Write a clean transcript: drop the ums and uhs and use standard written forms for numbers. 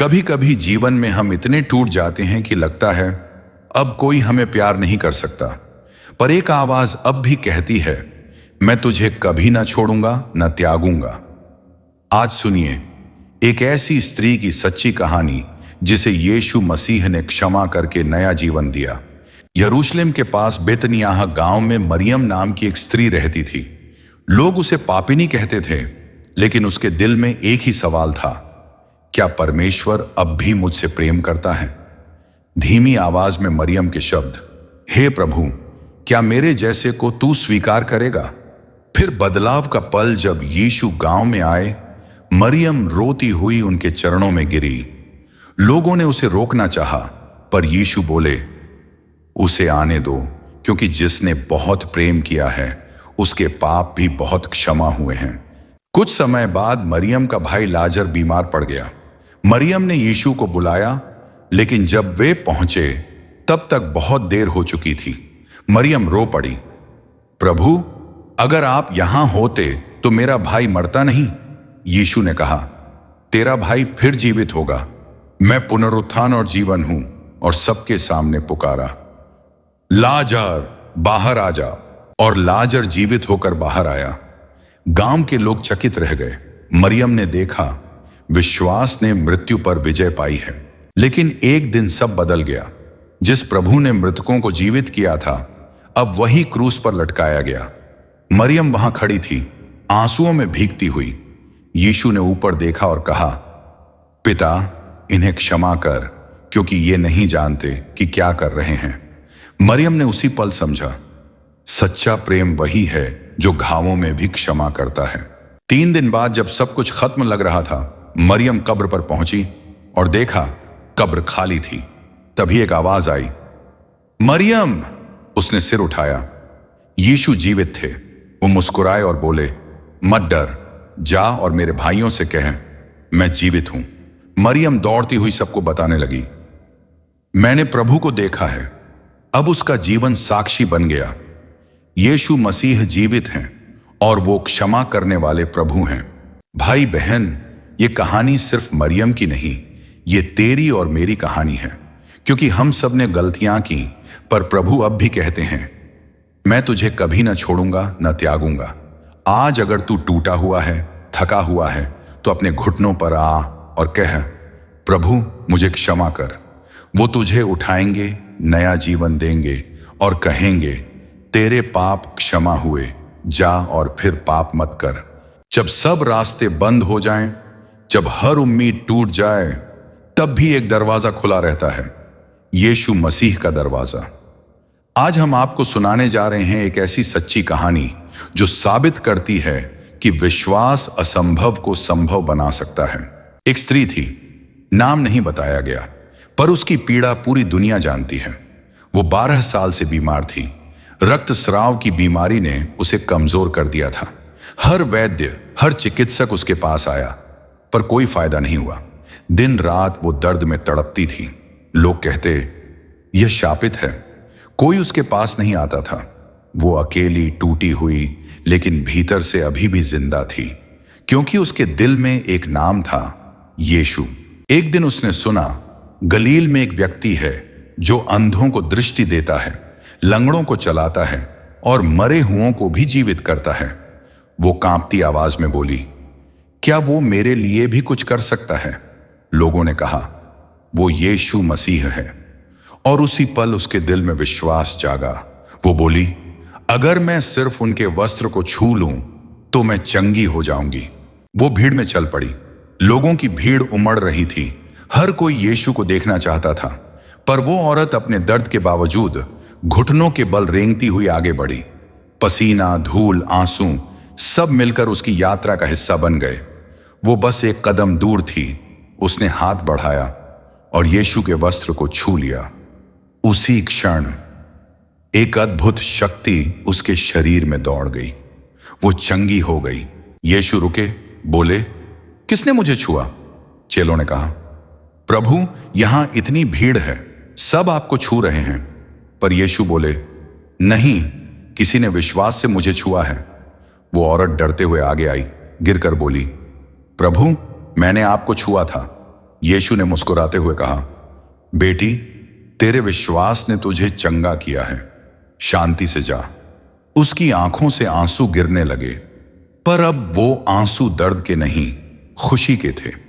कभी कभी जीवन में हम इतने टूट जाते हैं कि लगता है अब कोई हमें प्यार नहीं कर सकता, पर एक आवाज अब भी कहती है, मैं तुझे कभी ना छोड़ूंगा ना त्यागूंगा। आज सुनिए एक ऐसी स्त्री की सच्ची कहानी जिसे यीशु मसीह ने क्षमा करके नया जीवन दिया। यरूशलेम के पास बेतनियाह गांव में मरियम नाम की एक स्त्री रहती थी। लोग उसे पापिनी कहते थे, लेकिन उसके दिल में एक ही सवाल था, क्या परमेश्वर अब भी मुझसे प्रेम करता है? धीमी आवाज में मरियम के शब्द, हे प्रभु, क्या मेरे जैसे को तू स्वीकार करेगा? फिर बदलाव का पल जब यीशु गांव में आए, मरियम रोती हुई उनके चरणों में गिरी। लोगों ने उसे रोकना चाहा, पर यीशु बोले, उसे आने दो, क्योंकि जिसने बहुत प्रेम किया है उसके पाप भी बहुत क्षमा हुए हैं। कुछ समय बाद मरियम का भाई लाजर बीमार पड़ गया। मरियम ने यीशु को बुलाया, लेकिन जब वे पहुंचे तब तक बहुत देर हो चुकी थी। मरियम रो पड़ी, प्रभु, अगर आप यहां होते तो मेरा भाई मरता नहीं। यीशु ने कहा, तेरा भाई फिर जीवित होगा। मैं पुनरुत्थान और जीवन हूं। और सबके सामने पुकारा, लाजर बाहर आ जा। और लाजर जीवित होकर बाहर आया। गांव के लोग चकित रह गए। मरियम ने देखा, विश्वास ने मृत्यु पर विजय पाई है। लेकिन एक दिन सब बदल गया। जिस प्रभु ने मृतकों को जीवित किया था, अब वही क्रूस पर लटकाया गया। मरियम वहां खड़ी थी, आंसुओं में भीगती हुई। यीशु ने ऊपर देखा और कहा, पिता, इन्हें क्षमा कर, क्योंकि ये नहीं जानते कि क्या कर रहे हैं। मरियम ने उसी पल समझा, सच्चा प्रेम वही है जो घावों में भी क्षमा करता है। 3 दिन बाद जब सब कुछ खत्म लग रहा था, मरियम कब्र पर पहुंची और देखा कब्र खाली थी। तभी एक आवाज आई, मरियम। उसने सिर उठाया। यीशु जीवित थे। वो मुस्कुराए और बोले, मत डर, जा और मेरे भाइयों से कह, मैं जीवित हूं। मरियम दौड़ती हुई सबको बताने लगी, मैंने प्रभु को देखा है। अब उसका जीवन साक्षी बन गया। यीशु मसीह जीवित हैं और वो क्षमा करने वाले प्रभु हैं। भाई बहन, ये कहानी सिर्फ मरियम की नहीं, ये तेरी और मेरी कहानी है। क्योंकि हम सब ने गलतियां की, पर प्रभु अब भी कहते हैं, मैं तुझे कभी ना छोड़ूंगा ना त्यागूंगा। आज अगर तू टूटा हुआ है, थका हुआ है, तो अपने घुटनों पर आ और कह, प्रभु मुझे क्षमा कर। वो तुझे उठाएंगे, नया जीवन देंगे और कहेंगे, तेरे पाप क्षमा हुए, जा और फिर पाप मत कर। जब सब रास्ते बंद हो जाएं, जब हर उम्मीद टूट जाए, तब भी एक दरवाजा खुला रहता है, यीशु मसीह का दरवाजा। आज हम आपको सुनाने जा रहे हैं एक ऐसी सच्ची कहानी जो साबित करती है कि विश्वास असंभव को संभव बना सकता है। एक स्त्री थी, नाम नहीं बताया गया, पर उसकी पीड़ा पूरी दुनिया जानती है। वो 12 साल से बीमार थी। रक्तस्राव की बीमारी ने उसे कमजोर कर दिया था। हर वैद्य, हर चिकित्सक उसके पास आया, पर कोई फायदा नहीं हुआ। दिन रात वो दर्द में तड़पती थी। लोग कहते, यह शापित है। कोई उसके पास नहीं आता था। वो अकेली, टूटी हुई, लेकिन भीतर से अभी भी जिंदा थी, क्योंकि उसके दिल में एक नाम था, यीशु। एक दिन उसने सुना, गलील में एक व्यक्ति है जो अंधों को दृष्टि देता है, लंगड़ों को चलाता है और मरे हुओं को भी जीवित करता है। वो कांपती आवाज में बोली, क्या वो मेरे लिए भी कुछ कर सकता है? लोगों ने कहा, वो यीशु मसीह है। और उसी पल उसके दिल में विश्वास जागा। वो बोली, अगर मैं सिर्फ उनके वस्त्र को छू लूं तो मैं चंगी हो जाऊंगी। वो भीड़ में चल पड़ी। लोगों की भीड़ उमड़ रही थी। हर कोई यीशु को देखना चाहता था, पर वो औरत अपने दर्द के बावजूद घुटनों के बल रेंगती हुई आगे बढ़ी। पसीना, धूल, आंसू सब मिलकर उसकी यात्रा का हिस्सा बन गए। वो बस एक कदम दूर थी। उसने हाथ बढ़ाया और यीशु के वस्त्र को छू लिया। उसी क्षण एक अद्भुत शक्ति उसके शरीर में दौड़ गई। वो चंगी हो गई। यीशु रुके, बोले, किसने मुझे छुआ? चेलों ने कहा, प्रभु, यहां इतनी भीड़ है, सब आपको छू रहे हैं। पर यीशु बोले, नहीं, किसी ने विश्वास से मुझे छुआ है। वो औरत डरते हुए आगे आई, गिरकर बोली, प्रभु, मैंने आपको छुआ था। यीशु ने मुस्कुराते हुए कहा, बेटी, तेरे विश्वास ने तुझे चंगा किया है, शांति से जा। उसकी आंखों से आंसू गिरने लगे, पर अब वो आंसू दर्द के नहीं, खुशी के थे।